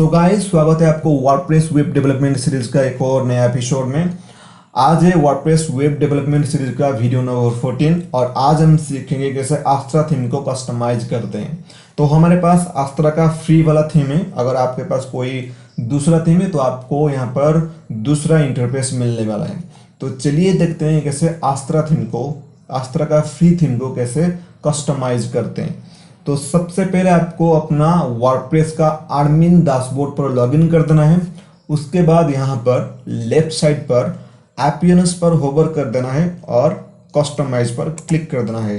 So guys, स्वागत है आपको वर्डप्रेस वेब डेवलपमेंट सीरीज का एक और नया एपिसोड में। आज है वर्डप्रेस वेब डेवलपमेंट सीरीज का वीडियो नंबर 14 और आज हम सीखेंगे कैसे आस्त्रा थीम को कस्टमाइज करते हैं। तो हमारे पास आस्त्रा का फ्री वाला थीम है। अगर आपके पास कोई दूसरा थीम है तो आपको यहाँ पर दूसरा इंटरफेस मिलने वाला है। तो चलिए देखते हैं कैसे आस्त्रा का फ्री थीम को कैसे कस्टमाइज करते हैं। तो सबसे पहले आपको अपना वर्डप्रेस का एडमिन डैशबोर्ड पर लॉगिन कर देना है। उसके बाद यहाँ पर लेफ्ट साइड पर एपियंस पर होवर कर देना है और कस्टमाइज पर क्लिक कर देना है।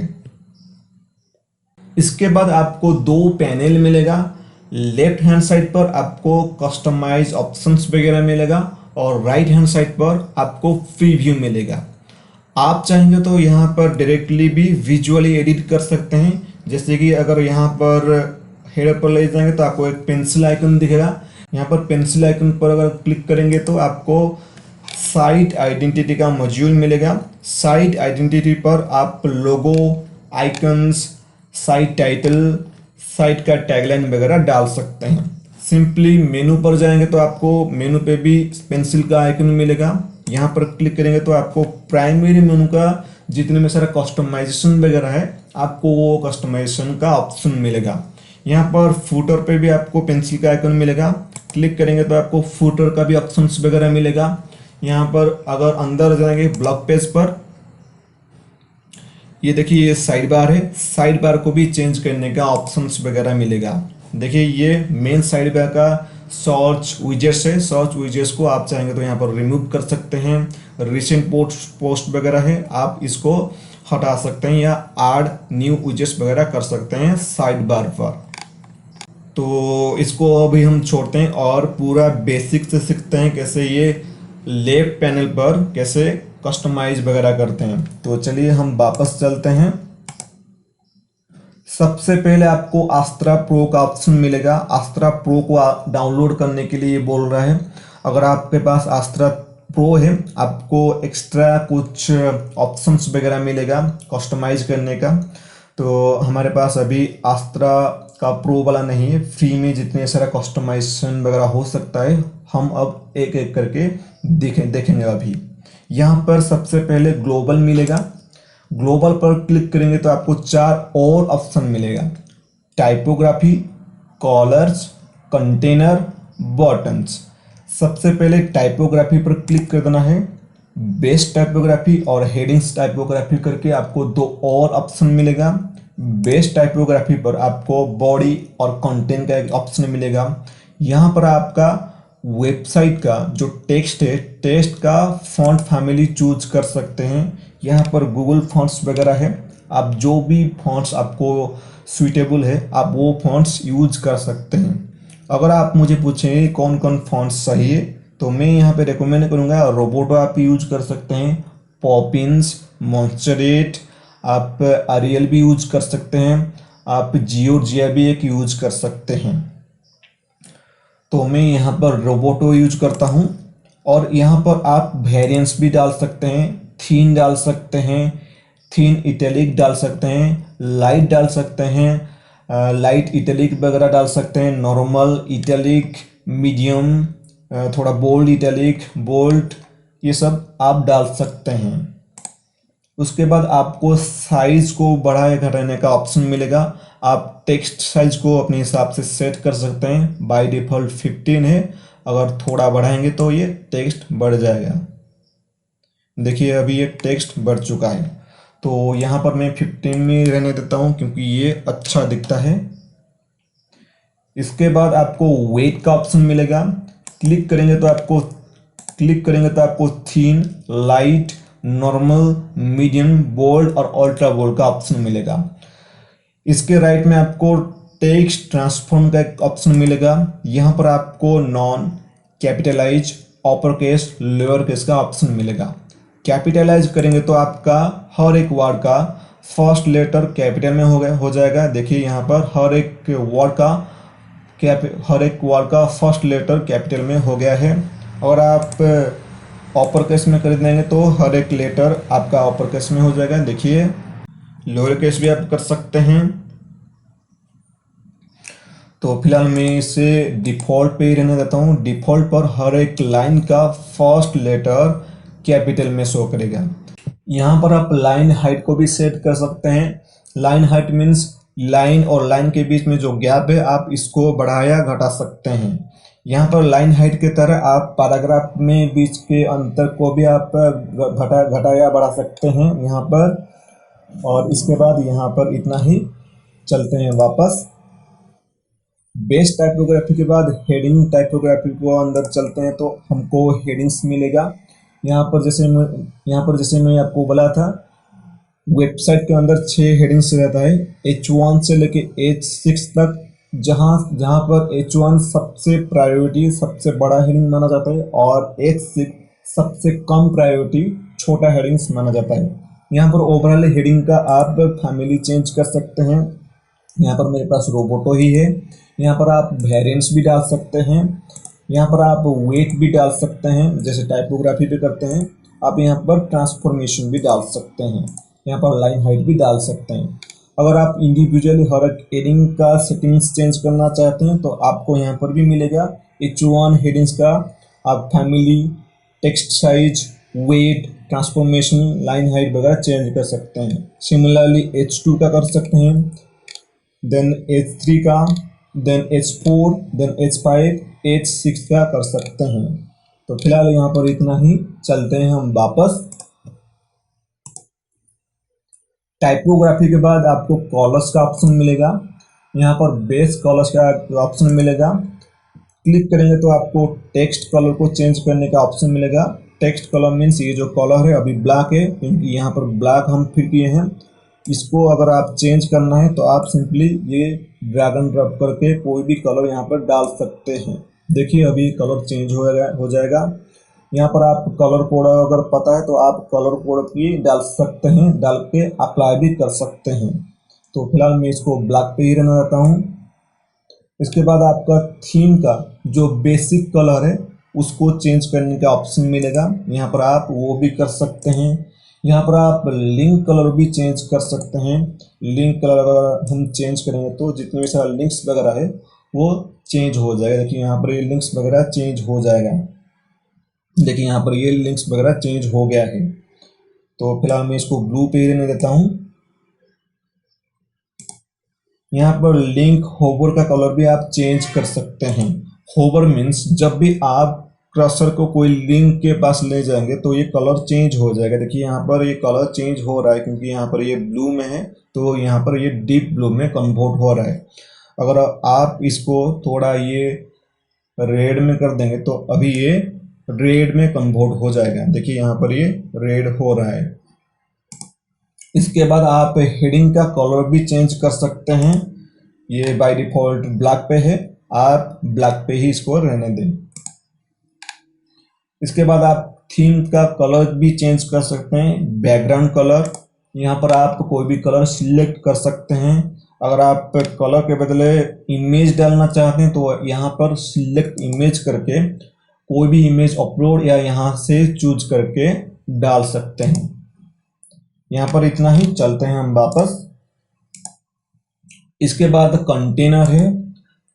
इसके बाद आपको दो पैनल मिलेगा। लेफ्ट हैंड साइड पर आपको कस्टमाइज ऑप्शंस वगैरह मिलेगा और राइट हैंड साइड पर आपको प्रीव्यू मिलेगा। आप चाहेंगे तो यहाँ पर डायरेक्टली भी विजुअली एडिट कर सकते हैं। जैसे कि अगर यहाँ पर हेडर पर ले जाएंगे तो आपको एक पेंसिल आइकन दिखेगा। यहाँ पर पेंसिल आइकन पर अगर क्लिक करेंगे तो आपको साइट आइडेंटिटी का मॉड्यूल मिलेगा। साइट आइडेंटिटी पर आप लोगो, आइकन्स, साइट टाइटल, साइट का टैगलाइन वगैरह डाल सकते हैं। सिंपली मेनू पर जाएंगे तो आपको मेनू पे भी पेंसिल का आइकन मिलेगा। यहाँ पर क्लिक करेंगे तो आपको प्राइमरी मेनू का जितने में सारा कस्टमाइजेशन वगैरह है आपको वो कस्टमाइजेशन का ऑप्शन मिलेगा। यहाँ पर फुटर पे भी आपको पेंसिल का आइकन मिलेगा। क्लिक करेंगे तो आपको फुटर का भी ऑप्शंस वगैरह मिलेगा। यहाँ पर अगर अंदर जाएंगे ब्लॉग पेज पर, ये देखिए ये साइड बार है। साइड बार को भी चेंज करने का ऑप्शंस वगैरह मिलेगा। देखिए ये मेन साइड बार का सर्च विजेट्स है। सर्च विजेट्स को आप चाहेंगे तो यहाँ पर रिमूव कर सकते हैं। रिसेंट पोस्ट वगैरह है, आप इसको हटा सकते हैं या ऐड न्यू विजेट्स वगैरह कर सकते हैं साइड बार पर। तो इसको अभी हम छोड़ते हैं और पूरा बेसिक से सीखते हैं कैसे ये लेफ्ट पैनल पर कैसे कस्टमाइज वगैरह करते हैं। तो चलिए हम वापस चलते हैं। सबसे पहले आपको आस्त्रा प्रो का ऑप्शन मिलेगा। आस्त्रा प्रो को डाउनलोड करने के लिए बोल रहा है। अगर आपके पास आस्त्रा प्रो है आपको एक्स्ट्रा कुछ ऑप्शंस वगैरह मिलेगा कस्टमाइज करने का। तो हमारे पास अभी आस्त्रा का प्रो वाला नहीं है। फ्री में जितने सारा कस्टमाइजेशन वगैरह हो सकता है हम अब एक एक करके देखेंगे अभी। यहाँ पर सबसे पहले ग्लोबल मिलेगा। ग्लोबल पर क्लिक करेंगे तो आपको 4 और ऑप्शन मिलेगा। Typography, colours, container, buttons. सबसे पहले टाइपोग्राफी पर क्लिक कर देना है। बेस्ट टाइपोग्राफी और हेडिंग्स टाइपोग्राफी करके आपको 2 और ऑप्शन मिलेगा। बेस्ट टाइपोग्राफी पर आपको बॉडी और कंटेंट का एक ऑप्शन मिलेगा। यहाँ पर आपका वेबसाइट का जो टेक्स्ट है, टेक्स्ट का फॉन्ट फैमिली चूज कर सकते हैं। यहाँ पर गूगल फॉन्ट्स वगैरह है। आप जो भी फॉन्ट्स आपको सूटेबल है आप वो फॉन्ट्स यूज कर सकते हैं। अगर आप मुझे पूछें कौन कौन फॉन्ट्स सही है तो मैं यहाँ पे रिकमेंड करूँगा रोबोटो आप यूज कर सकते हैं, पॉपिंस, मॉन्स्टरेट, आप अरियल भी यूज कर सकते हैं, आप जियोर्जिया भी एक यूज कर सकते हैं। तो मैं यहाँ पर रोबोटो यूज करता हूँ। और यहाँ पर आप वेरिएंट्स भी डाल सकते हैं, थीन डाल सकते हैं, थीन इटैलिक डाल सकते हैं, लाइट डाल सकते हैं, लाइट इटैलिक वगैरह डाल सकते हैं, नॉर्मल इटैलिक, मीडियम, थोड़ा बोल्ड इटैलिक, बोल्ड, ये सब आप डाल सकते हैं। उसके बाद आपको साइज को बढ़ाए घटाने का ऑप्शन मिलेगा। आप टेक्स्ट साइज को अपने हिसाब से सेट कर सकते हैं। बाय डिफ़ॉल्ट 15 है, अगर थोड़ा बढ़ाएंगे तो ये टेक्स्ट बढ़ जाएगा। देखिए अभी ये टेक्स्ट बढ़ चुका है। तो यहाँ पर मैं 15 में रहने देता हूँ क्योंकि ये अच्छा दिखता है। इसके बाद आपको वेट का ऑप्शन मिलेगा। क्लिक करेंगे तो आपको थीन, लाइट, नॉर्मल, मीडियम, बोल्ड और अल्ट्रा बोल्ड का ऑप्शन मिलेगा। इसके राइट में आपको टेक्स्ट ट्रांसफॉर्म का एक ऑप्शन मिलेगा। यहाँ पर आपको none, capitalise, upper case, lower case का ऑप्शन मिलेगा। कैपिटलाइज करेंगे तो आपका हर एक वर्ड का फर्स्ट लेटर कैपिटल में हो जाएगा। देखिए यहाँ पर हर एक वर्ड का फर्स्ट लेटर कैपिटल में हो गया है। और आप अपर केस में कर देंगे तो हर एक लेटर आपका अपर केस में हो जाएगा। देखिए लोअर केस भी आप कर सकते हैं। तो फिलहाल मैं इसे डिफ़ॉल्ट पे ही रहने देता हूँ। डिफ़ॉल्ट पर हर एक लाइन का फर्स्ट लेटर कैपिटल में शो करेगा। यहाँ पर आप लाइन हाइट को भी सेट कर सकते हैं। लाइन हाइट मीन्स लाइन और लाइन के बीच में जो गैप है आप इसको बढ़ाया घटा सकते हैं। यहाँ पर लाइन हाइट की तरह आप पैराग्राफ में बीच के अंतर को भी आप घटाया बढ़ा सकते हैं यहाँ पर। और इसके बाद यहाँ पर इतना ही। चलते हैं वापस बेस टाइपोग्राफी के बाद हेडिंग टाइपोग्राफी को अंदर चलते हैं तो हमको हेडिंग्स मिलेगा। यहाँ पर जैसे मैं आपको बोला था वेबसाइट के अंदर 6 हेडिंग्स रहता है H1 से लेके H6 तक, जहाँ पर H1 सबसे प्रायोरिटी सबसे बड़ा हेडिंग माना जाता है और H6 सबसे कम प्रायोरिटी छोटा हेडिंग्स माना जाता है। यहाँ पर ओवरऑल हेडिंग का आप फैमिली चेंज कर सकते हैं। यहाँ पर मेरे पास रोबोटो ही है। यहाँ पर आप वेरिएंट्स भी डाल सकते हैं। यहाँ पर आप वेट भी डाल सकते हैं जैसे टाइपोग्राफी पे करते हैं। आप यहाँ पर ट्रांसफॉर्मेशन भी डाल सकते हैं। यहाँ पर लाइन हाइट भी डाल सकते हैं। अगर आप इंडिविजुअली हर एक हेडिंग का सेटिंग्स चेंज करना चाहते हैं तो आपको यहाँ पर भी मिलेगा। H1 हेडिंग्स का आप family, text size, weight, transformation, line height वगैरह चेंज कर सकते हैं। सिमिलरली H2 का कर सकते हैं, देन H3 का, then H4, then H5, H6 का कर सकते हैं। तो फिलहाल यहाँ पर इतना ही। चलते हैं हम वापस। टाइपोग्राफी के बाद आपको कलर्स का ऑप्शन मिलेगा। यहाँ पर बेस कलर्स का ऑप्शन मिलेगा। क्लिक करेंगे तो आपको टेक्स्ट कलर को चेंज करने का ऑप्शन मिलेगा। टेक्स्ट कलर मीन्स ये जो कलर है अभी ब्लैक है क्योंकि यहाँ पर ब्लैक हम फिल किए हैं। इसको अगर आप चेंज करना है तो आप सिंपली ये ड्रैग एंड ड्रॉप करके कोई भी कलर यहाँ पर डाल सकते हैं। देखिए अभी कलर चेंज हो जाएगा। यहाँ पर आप कलर कोड अगर पता है तो आप कलर कोड भी डाल सकते हैं, डाल के अप्लाई भी कर सकते हैं। तो फिलहाल मैं इसको ब्लैक पे ही रहना देता हूँ। इसके बाद आपका थीम का जो बेसिक कलर है उसको चेंज करने का ऑप्शन मिलेगा। यहाँ पर आप वो भी कर सकते हैं। यहाँ पर आप लिंक कलर भी चेंज कर सकते हैं। लिंक कलर अगर हम चेंज करेंगे तो जितने भी सारा लिंक्स वगैरह है वो चेंज हो जाएगा। देखिए यहाँ पर ये लिंक्स वगैरह चेंज हो जाएगा। देखिए यहाँ पर ये लिंक्स वगैरह चेंज हो गया है। तो फिलहाल मैं इसको ब्लू पे रहने देता हूँ। यहाँ पर लिंक होवर का कलर भी आप चेंज कर सकते हैं। होवर मीन्स जब भी आप कर्सर को कोई लिंक के पास ले जाएंगे तो ये कलर चेंज हो जाएगा। देखिए यहाँ पर ये कलर चेंज हो रहा है क्योंकि यहाँ पर ये ब्लू में है तो यहाँ पर ये डीप ब्लू में कन्वर्ट हो रहा है। अगर आप इसको थोड़ा ये रेड में कर देंगे तो अभी ये रेड में कन्वर्ट हो जाएगा। देखिए यहाँ पर ये रेड हो रहा है। इसके बाद आप हेडिंग का कलर भी चेंज कर सकते हैं। ये बाय डिफॉल्ट ब्लैक पे है, आप ब्लैक पे ही इसको रहने दें। इसके बाद आप थीम का कलर भी चेंज कर सकते हैं। बैकग्राउंड कलर, यहाँ पर आप कोई भी कलर सिलेक्ट कर सकते हैं। अगर आप कलर के बदले इमेज डालना चाहते हैं तो यहाँ पर सिलेक्ट इमेज करके कोई भी इमेज अपलोड या यहाँ से चूज करके डाल सकते हैं। यहाँ पर इतना ही। चलते हैं हम वापस। इसके बाद कंटेनर है।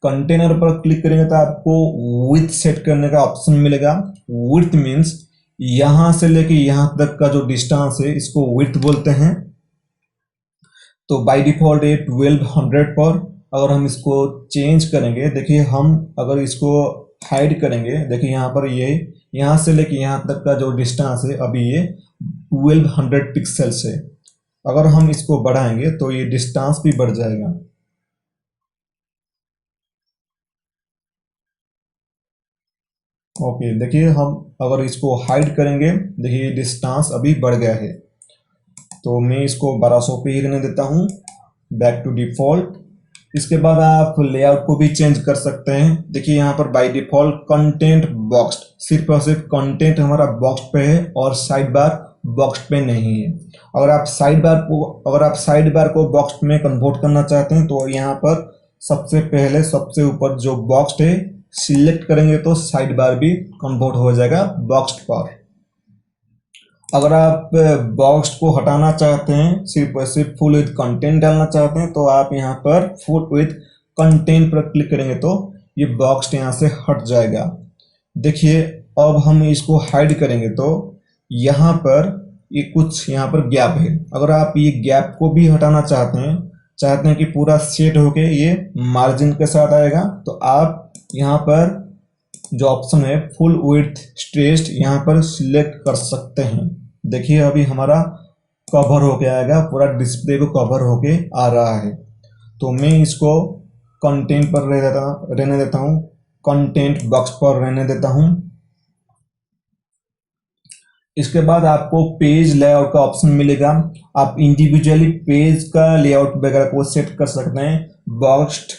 कंटेनर पर क्लिक करेंगे तो आपको विड्थ सेट करने का ऑप्शन मिलेगा। विड्थ मीन्स यहां से लेके यहां तक का जो डिस्टेंस है इसको विड्थ बोलते हैं। तो बाय डिफॉल्ट ये 1200 पर। अगर हम इसको चेंज करेंगे, देखिए हम अगर इसको हाइड करेंगे, देखिए यहाँ पर ये यहाँ से लेके यहाँ तक का जो डिस्टेंस है अभी ये 1200 पिक्सल्स है। अगर हम इसको बढ़ाएंगे तो ये डिस्टेंस भी बढ़ जाएगा। ओके देखिए हम अगर इसको हाइड करेंगे, देखिए डिस्टेंस अभी बढ़ गया है। तो मैं इसको 1200 पे ही रहने देता हूँ। Back to default. इसके बाद आप लेआउट को भी चेंज कर सकते हैं। देखिए यहाँ पर बाय डिफॉल्ट कंटेंट बॉक्स, सिर्फ और सिर्फ कंटेंट हमारा बॉक्स पे है और साइड बार बॉक्स पे नहीं है। अगर आप साइड बार को बॉक्स में कन्वर्ट करना चाहते हैं तो यहाँ पर सबसे पहले सबसे ऊपर जो बॉक्स है सिलेक्ट करेंगे तो साइड बार भी कन्वर्ट हो जाएगा बॉक्स पर। अगर आप बॉक्स को हटाना चाहते हैं, सिर्फ फुल विथ कंटेंट डालना चाहते हैं तो आप यहाँ पर फुल विथ कंटेंट पर क्लिक करेंगे तो ये बॉक्स यहाँ से हट जाएगा। देखिए अब हम इसको हाइड करेंगे तो यहाँ पर ये कुछ यहाँ पर गैप है। अगर आप ये गैप को भी हटाना चाहते हैं कि पूरा सेट होके ये मार्जिन के साथ आएगा, तो आप यहाँ पर जो ऑप्शन है फुल विड्थ स्ट्रेच्ड यहाँ पर सिलेक्ट कर सकते हैं। देखिए अभी हमारा कवर होके आएगा, पूरा डिस्प्ले को कवर होके आ रहा है। तो मैं इसको कंटेंट पर रहने देता हूँ, कंटेंट बॉक्स पर रहने देता हूँ। इसके बाद आपको पेज लेआउट का ऑप्शन मिलेगा। आप इंडिविजुअली पेज का लेआउट वगैरह को सेट कर सकते हैं। Boxed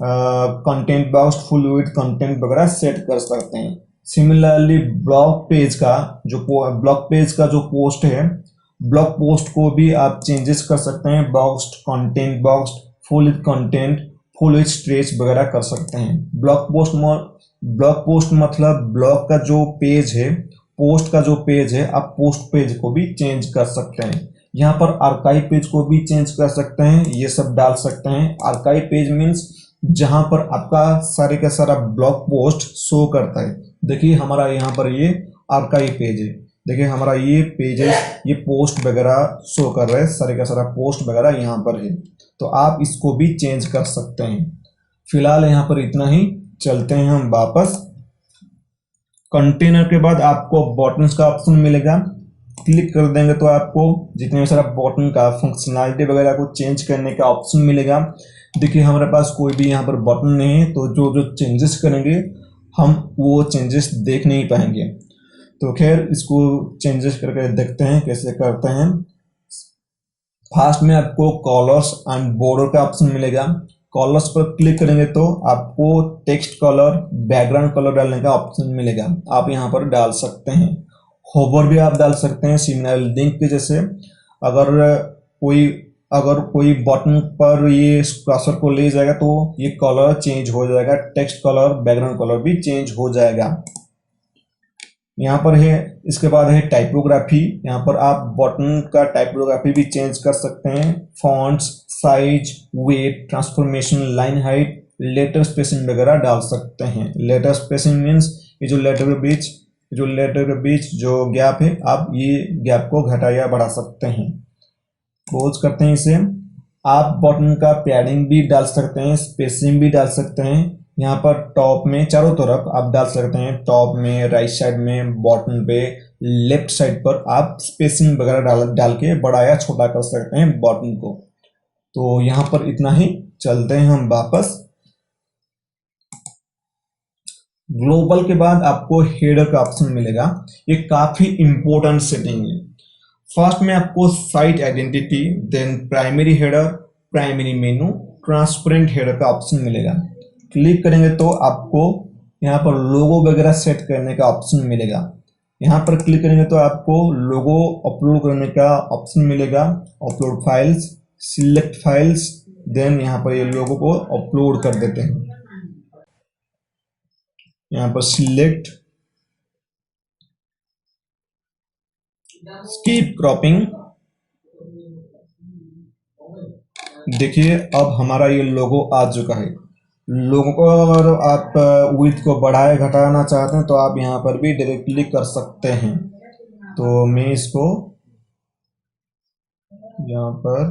content box, full width content वगैरह सेट कर सकते हैं। सिमिलरली ब्लॉग पेज का जो पोस्ट है, ब्लॉग पोस्ट को भी आप चेंजेस कर सकते हैं। Boxed content, boxed, full width content, full width stretch वगैरह कर सकते हैं। ब्लॉग पोस्ट मतलब ब्लॉग का जो पेज है, पोस्ट का जो पेज है, आप पोस्ट पेज को भी चेंज कर सकते हैं। यहाँ पर आर्काइव पेज को भी चेंज कर सकते हैं, ये सब डाल सकते हैं। आर्काइव पेज मीन्स जहां पर आपका सारे का सारा ब्लॉग पोस्ट शो करता है। देखिए हमारा यहाँ पर ये आर्काइव पेज है, देखिए हमारा ये पेज है, ये पोस्ट वगैरह शो कर रहा है, सारे का सारा पोस्ट वगैरह यहाँ पर है। तो आप इसको भी चेंज कर सकते हैं। फिलहाल यहाँ पर इतना ही, चलते हैं हम वापस। कंटेनर के बाद आपको बटन्स का ऑप्शन मिलेगा। क्लिक कर देंगे तो आपको जितने सारा बटन का फंक्शनैलिटी वगैरह को चेंज करने का ऑप्शन मिलेगा। देखिए हमारे पास कोई भी यहाँ पर बटन नहीं है, तो जो चेंजेस करेंगे हम वो चेंजेस देख नहीं पाएंगे। तो खैर इसको चेंजेस करके देखते हैं कैसे करते हैं। फर्स्ट में आपको कलर्स एंड बॉर्डर का ऑप्शन मिलेगा। कलर्स पर क्लिक करेंगे तो आपको टेक्स्ट कलर, बैकग्राउंड कलर डालने का ऑप्शन मिलेगा, आप यहाँ पर डाल सकते हैं। होवर भी आप डाल सकते हैं सिग्नल लिंक के जैसे। अगर कोई बटन पर ये कर्सर को ले जाएगा तो ये कलर चेंज हो जाएगा, टेक्स्ट कलर, बैकग्राउंड कलर भी चेंज हो जाएगा। यहाँ पर है, इसके बाद है टाइपोग्राफी। यहाँ पर आप बटन का टाइपोग्राफी भी चेंज कर सकते हैं। Fonts, size, weight, transformation, line height, letter spacing वगैरह डाल सकते हैं। लेटर स्पेसिंग मीन्स ये जो लेटर के बीच जो गैप है, आप ये गैप को घटा या बढ़ा सकते हैं। क्लोज करते हैं इसे। आप बटन का पैडिंग भी डाल सकते हैं, स्पेसिंग भी डाल सकते हैं। यहाँ पर टॉप में चारों तरफ आप डाल सकते हैं, टॉप में, राइट साइड में, बॉटम पे, लेफ्ट साइड पर आप स्पेसिंग वगैरह डाल के बड़ा या छोटा कर सकते हैं बटन को। तो यहाँ पर इतना ही, चलते हैं हम वापस। ग्लोबल के बाद आपको हेडर का ऑप्शन मिलेगा। ये काफी इंपॉर्टेंट सेटिंग है। फर्स्ट में आपको site identity, then primary header, primary menu, transparent header का ऑप्शन मिलेगा। क्लिक करेंगे तो आपको यहाँ पर लोगो वगैरह सेट करने का ऑप्शन मिलेगा। यहाँ पर क्लिक करेंगे तो आपको लोगो अपलोड करने का ऑप्शन मिलेगा। Upload files, select files, then यहाँ पर ये लोगो को अपलोड कर देते हैं। यहाँ पर सिलेक्ट, स्कीप क्रॉपिंग। देखिए अब हमारा ये लोगो आ चुका है। लोगों को अगर आप विड्थ को बढ़ाए घटाना चाहते हैं तो आप यहाँ पर भी डायरेक्टली कर सकते हैं। तो मैं इसको यहाँ पर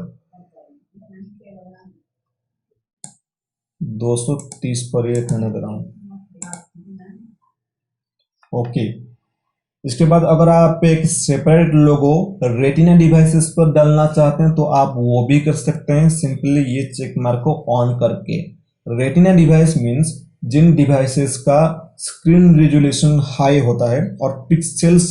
230 पर ये करने दे रहा हूँ। ओके, इसके बाद अगर आप एक सेपरेट लोगो रेटिना डिवाइसेस पर डालना चाहते हैं तो आप वो भी कर सकते हैं, सिंपली ये चेक मार्क को ऑन करके। रेटिना डिवाइस मीन्स जिन डिवाइसेस का स्क्रीन रिजोल्यूशन हाई होता है और पिक्सेल्स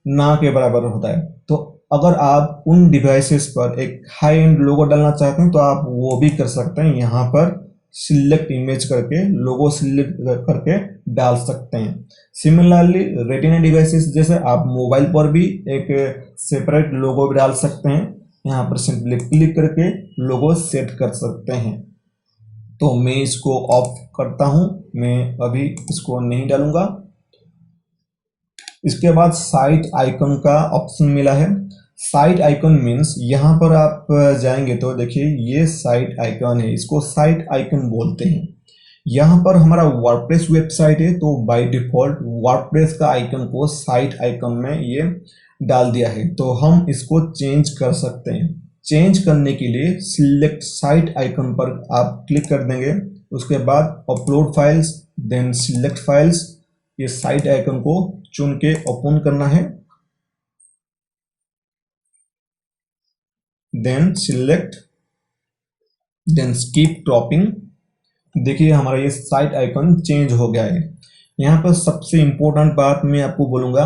ना के बराबर होता है। तो अगर आप उन डिवाइसेस पर एक हाई एंड लोगो डालना चाहते हैं तो आप वो भी कर सकते हैं। यहाँ पर सिलेक्ट इमेज करके लोगो सिलेक्ट करके डाल सकते हैं। सिमिलरली रेटिना डिवाइसेस जैसे आप मोबाइल पर भी एक सेपरेट लोगो भी डाल सकते हैं। यहाँ पर सिंपली क्लिक करके लोगो सेट कर सकते हैं। तो मैं इसको ऑफ करता हूं, मैं अभी इसको नहीं डालूंगा। इसके बाद साइट आइकन का ऑप्शन मिला है। साइट आइकन मीन्स यहाँ पर आप जाएंगे तो देखिए ये साइट आइकन है, इसको साइट आइकन बोलते हैं। यहाँ पर हमारा वर्डप्रेस वेबसाइट है तो बाय डिफॉल्ट वर्डप्रेस का आइकन को साइट आइकन में ये डाल दिया है, तो हम इसको चेंज कर सकते हैं। चेंज करने के लिए सिलेक्ट साइट आइकन पर आप क्लिक कर देंगे, उसके बाद upload files, then select files, ये साइट आइकन को चुन के ओपन करना है, then select, then skip cropping. देखिए हमारा ये साइट आइकन चेंज हो गया है। यहाँ पर सबसे इम्पोर्टेंट बात मैं आपको बोलूँगा,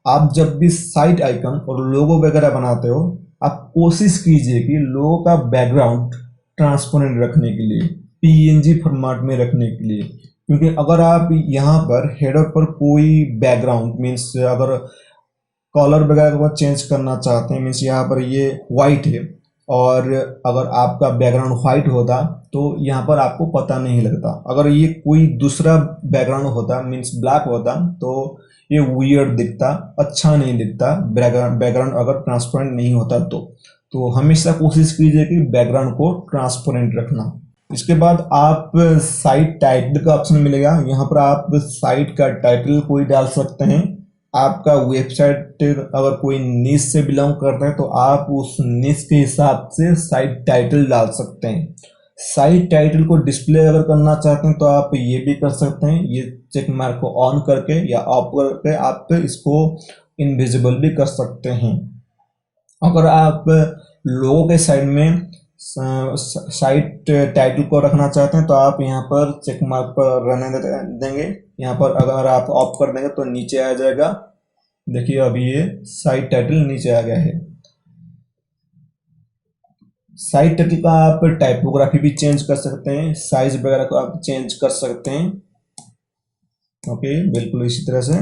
आप जब भी साइट आइकन और लोगो वगैरह बनाते हो, आप कोशिश कीजिए कि लोगों का बैकग्राउंड ट्रांसपेरेंट रखने के लिए, पीएनजी फॉर्मेट में रखने के लिए, क्योंकि अगर आप यहाँ पर हेडर पर कोई बैकग्राउंड मीन्स अगर कलर वगैरह को चेंज करना चाहते हैं, मीन्स यहाँ पर ये वाइट है और अगर आपका बैकग्राउंड वाइट होता तो यहाँ पर आपको पता नहीं लगता। अगर ये कोई दूसरा बैकग्राउंड होता मीन्स ब्लैक होता तो ये वियर्ड दिखता, अच्छा नहीं दिखता, बैकग्राउंड अगर ट्रांसपेरेंट नहीं होता तो हमेशा कोशिश कीजिए कि बैकग्राउंड को ट्रांसपेरेंट रखना। इसके बाद आप साइट टाइटल का ऑप्शन मिलेगा, यहाँ पर आप साइट का टाइटल कोई डाल सकते हैं। आपका वेबसाइट अगर कोई नीश से बिलोंग करता है तो आप उस नीश के हिसाब से साइट टाइटल डाल सकते हैं। साइट टाइटल को डिस्प्ले अगर करना चाहते हैं तो आप ये भी कर सकते हैं, ये चेक मार्क को ऑन करके या ऑफ करके आप इसको इनविजिबल भी कर सकते हैं। अगर आप लोगों के साइड में साइट टाइटल को रखना चाहते हैं तो आप यहाँ पर चेक मार्क पर रहने देंगे, यहाँ पर अगर आप ऑफ कर देंगे तो नीचे आ जाएगा। देखिए अभी ये साइट टाइटल नीचे आ गया है। साइट टाइटल का आप टाइपोग्राफी भी चेंज कर सकते हैं, साइज वगैरह को आप चेंज कर सकते हैं। ओके, बिल्कुल इसी तरह से।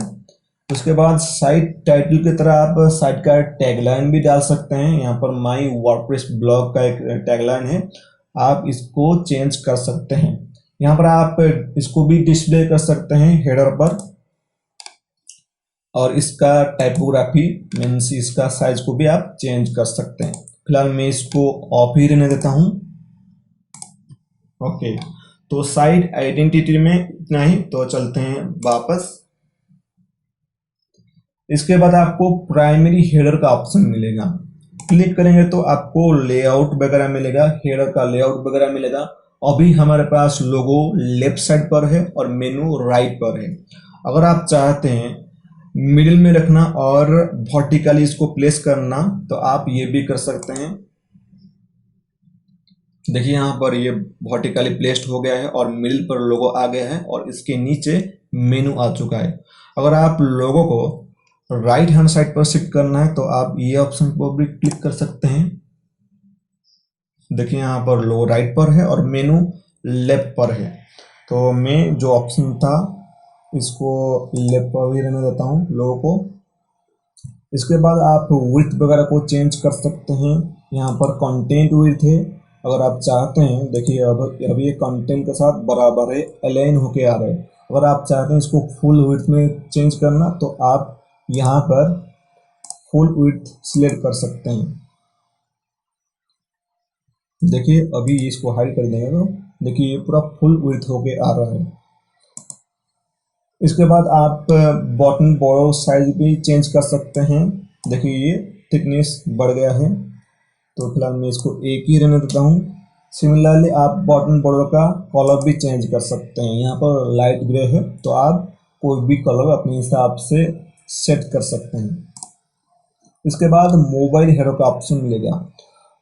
उसके बाद साइट टाइटल की तरह आप साइट का टैगलाइन भी डाल सकते हैं। यहाँ पर माई वर्डप्रेस ब्लॉग का एक टैगलाइन है, आप इसको चेंज कर सकते हैं। यहाँ पर आप इसको भी डिस्प्ले कर सकते हैं हेडर पर, और इसका टाइपोग्राफी मीन्स इसका साइज को भी आप चेंज कर सकते हैं। फिलहाल मैं इसको ऑफ ही रहने देता हूँ। ओके, तो साइट आइडेंटिटी में इतना ही, तो चलते हैं वापस। इसके बाद आपको प्राइमरी हेडर का ऑप्शन मिलेगा, क्लिक करेंगे तो आपको लेआउट वगैरह मिलेगा, हेडर का लेआउट वगैरह मिलेगा। अभी हमारे पास लोगो लेफ्ट साइड पर है और मेनू राइट पर है। अगर आप चाहते हैं मिडिल में रखना और वर्टिकली इसको प्लेस करना तो आप ये भी कर सकते हैं। देखिए यहाँ पर ये वर्टिकली प्लेस्ड हो गया है और मिडिल पर लोगो आ गया है और इसके नीचे मेनू आ चुका है। अगर आप लोगों को राइट हैंड साइड पर शिफ्ट करना है तो आप ये ऑप्शन पर भी क्लिक कर सकते हैं। देखिए यहाँ पर लोगो राइट पर है और मेनू लेफ्ट पर है, तो मैं जो ऑप्शन था इसको लेफ्ट पर भी रहने देता हूँ लोगों को। इसके बाद आप विड्थ वगैरह को चेंज कर सकते हैं। यहाँ पर कंटेंट विड्थ है, अगर आप चाहते हैं, देखिए अब ये कंटेंट के साथ बराबर है, अलाइन होके आ रहे हैं। अगर आप चाहते हैं इसको फुल विड्थ में चेंज करना तो आप यहाँ पर फुल विड्थ सिलेक्ट कर सकते हैं। देखिए अभी इसको हाइड कर देंगे तो देखिए ये पूरा फुल विड्थ होके आ रहा है। इसके बाद आप बटन बॉर्डर साइज भी चेंज कर सकते हैं। देखिए ये थिकनेस बढ़ गया है, तो फिलहाल मैं इसको एक ही रहने देता हूँ। सिमिलरली आप बटन बॉर्डर का कलर भी चेंज कर सकते हैं। यहाँ पर लाइट ग्रे है तो आप कोई भी कलर अपने हिसाब से सेट कर सकते हैं। इसके बाद मोबाइल हेडर का ऑप्शन मिलेगा,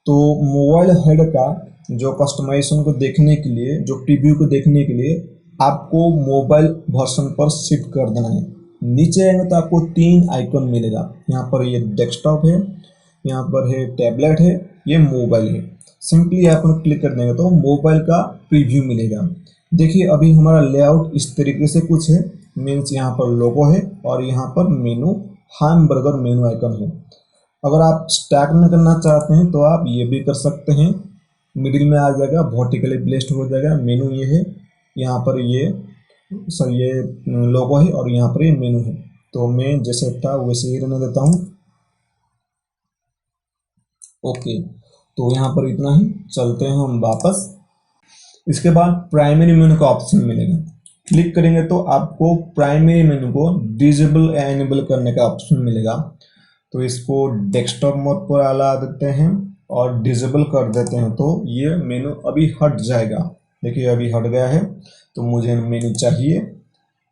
तो मोबाइल हेड का जो कस्टमाइजेशन को देखने के लिए, जो प्रीव्यू को देखने के लिए आपको मोबाइल वर्जन पर शिफ्ट कर देना है। नीचे आएंगे तो आपको 3 आइकन मिलेगा, यहाँ पर ये डेस्कटॉप है, यहाँ पर है टैबलेट है, ये मोबाइल है। सिंपली यहाँ पर क्लिक कर देंगे तो मोबाइल का प्रीव्यू मिलेगा। देखिए अभी हमारा लेआउट इस तरीके से कुछ है, मीन्स यहाँ पर लोगो है और यहाँ पर मेनू हैमबर्गर मेनू आइकन है। अगर आप स्टैक में करना चाहते हैं तो आप ये भी कर सकते हैं, मिडिल में आ जाएगा, वर्टिकली प्लेस्ड हो जाएगा। मेनू ये है, यहाँ पर ये ये लोगो है और यहाँ पर ये मेनू है, तो मैं जैसे था वैसे ही रहने देता हूँ। ओके, तो यहाँ पर इतना ही, चलते हैं हम वापस। इसके बाद प्राइमरी मेनू का ऑप्शन मिलेगा, क्लिक करेंगे तो आपको प्राइमरी मेनू को डिसेबल या इनेबल करने का ऑप्शन मिलेगा। तो इसको डेस्कटॉप मोड पर ला देते हैं और डिसेबल कर देते हैं, तो ये मेनू अभी हट जाएगा। देखिए अभी हट गया है, तो मुझे मेनू चाहिए।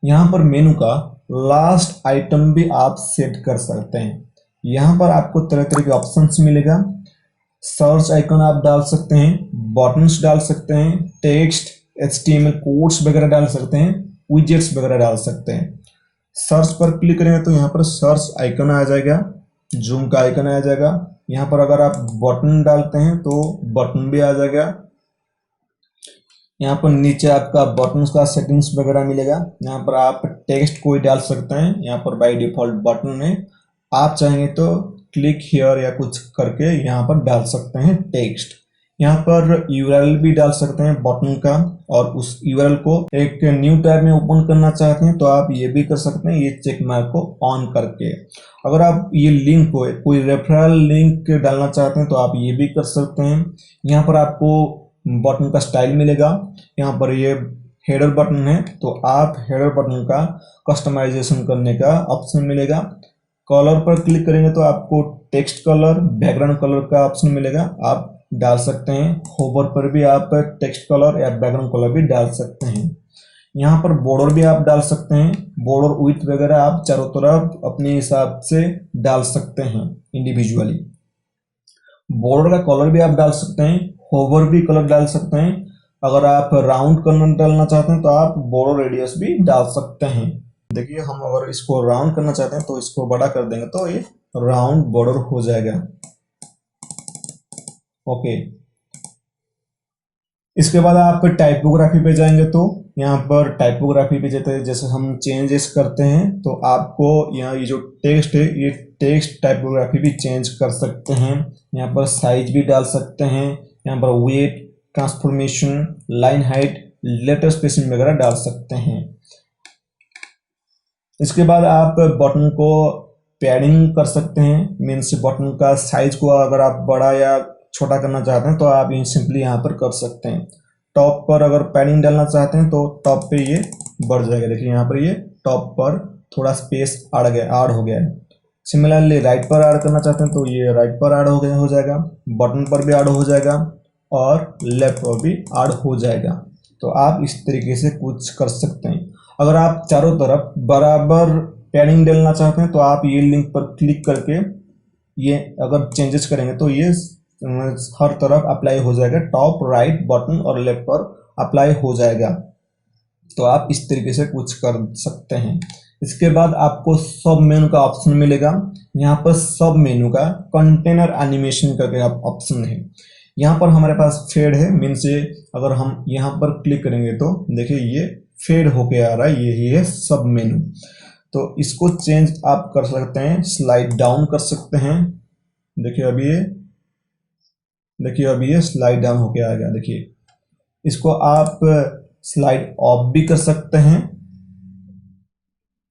यहाँ पर मेनू का लास्ट आइटम भी आप सेट कर सकते हैं। यहाँ पर आपको तरह तरह के ऑप्शंस मिलेगा। सर्च आइकन आप डाल सकते हैं, बटन्स डाल सकते हैं, टेक्स्ट, HTML कोड्स वगैरह डाल सकते हैं, विजेट्स वगैरह डाल सकते हैं। सर्च पर क्लिक करेंगे तो यहाँ पर सर्च आइकन आ जाएगा, जूम का आइकन आ जाएगा। यहाँ पर अगर आप बटन डालते हैं तो बटन भी आ जाएगा। यहाँ पर नीचे आपका बटन्स का सेटिंग्स वगैरह मिलेगा। यहाँ पर आप टेक्स्ट कोई डाल सकते हैं, यहाँ पर बाय डिफॉल्ट बटन है। आप चाहेंगे तो क्लिक हियर या कुछ करके यहाँ पर डाल सकते हैं टेक्स्ट। यहाँ पर यूआरएल भी डाल सकते हैं बटन का, और उस यूआरएल को एक न्यू टैब में ओपन करना चाहते हैं तो आप ये भी कर सकते हैं, ये चेक मार्क को ऑन करके। अगर आप ये लिंक को कोई रेफरल लिंक डालना चाहते हैं तो आप ये भी कर सकते हैं। यहाँ पर आपको बटन का स्टाइल मिलेगा। यहाँ पर ये हेडर बटन है, तो आप हेडर बटन का कस्टमाइजेशन करने का ऑप्शन मिलेगा। कलर पर क्लिक करेंगे तो आपको टेक्स्ट कलर, बैकग्राउंड कलर का ऑप्शन मिलेगा, आप डाल सकते हैं। होवर पर भी आप टेक्स्ट कलर या बैकग्राउंड कलर भी डाल सकते हैं। यहाँ पर बॉर्डर भी आप डाल सकते हैं, बॉर्डर विड्थ वगैरह आप चारों तरफ अपने हिसाब से डाल सकते हैं इंडिविजुअली। बॉर्डर का कलर भी आप डाल सकते हैं, होवर भी कलर डाल सकते हैं। अगर आप राउंड कलर डालना चाहते हैं तो आप बॉर्डर रेडियस भी डाल सकते हैं। देखिए हम अगर इसको राउंड करना चाहते हैं तो इसको बड़ा कर देंगे तो ये राउंड बॉर्डर हो जाएगा। ओके, इसके बाद आप टाइपोग्राफी पे जाएंगे तो यहाँ पर टाइपोग्राफी पे जैसे हम चेंजेस करते हैं तो आपको यहाँ ये जो टेक्स्ट है ये टेक्स्ट टाइपोग्राफी भी चेंज कर सकते हैं। यहाँ पर साइज भी डाल सकते हैं, यहाँ पर weight, transformation, line height, letter spacing वगैरह डाल सकते हैं। इसके बाद आप बटन को पैडिंग कर सकते हैं, मीन्स बटन का साइज को अगर आप बड़ा या छोटा करना चाहते हैं तो आप सिंपली यहाँ पर कर सकते हैं। टॉप पर अगर पैडिंग डालना चाहते हैं तो टॉप पे ये बढ़ जाएगा। देखिए यहाँ पर ये टॉप पर थोड़ा स्पेस ऐड हो गया है। सिमिलरली राइट पर ऐड करना चाहते हैं तो ये राइट पर ऐड हो जाएगा, बटन पर भी ऐड हो जाएगा और लेफ्ट पर भी ऐड हो जाएगा। तो आप इस तरीके से कुछ कर सकते हैं। अगर आप चारों तरफ बराबर पैडिंग डालना चाहते हैं तो आप ये लिंक पर क्लिक करके ये अगर चेंजेस करेंगे तो ये हर तरफ अप्लाई हो जाएगा, टॉप, राइट, बटन और लेफ्ट पर अप्लाई हो जाएगा। तो आप इस तरीके से कुछ कर सकते हैं। इसके बाद आपको सब मेनू का ऑप्शन मिलेगा। यहाँ पर सब मेनू का कंटेनर एनिमेशन करके ऑप्शन है। यहाँ पर हमारे पास फेड है, मीन्स ये अगर हम यहाँ पर क्लिक करेंगे तो देखिए ये फेड होके आ रहा है, यही है सब मेनू। तो इसको चेंज आप कर सकते हैं, स्लाइड डाउन कर सकते हैं। देखिए अभी ये स्लाइड डाउन होके आ गया। देखिए इसको आप स्लाइड ऑफ भी कर सकते हैं।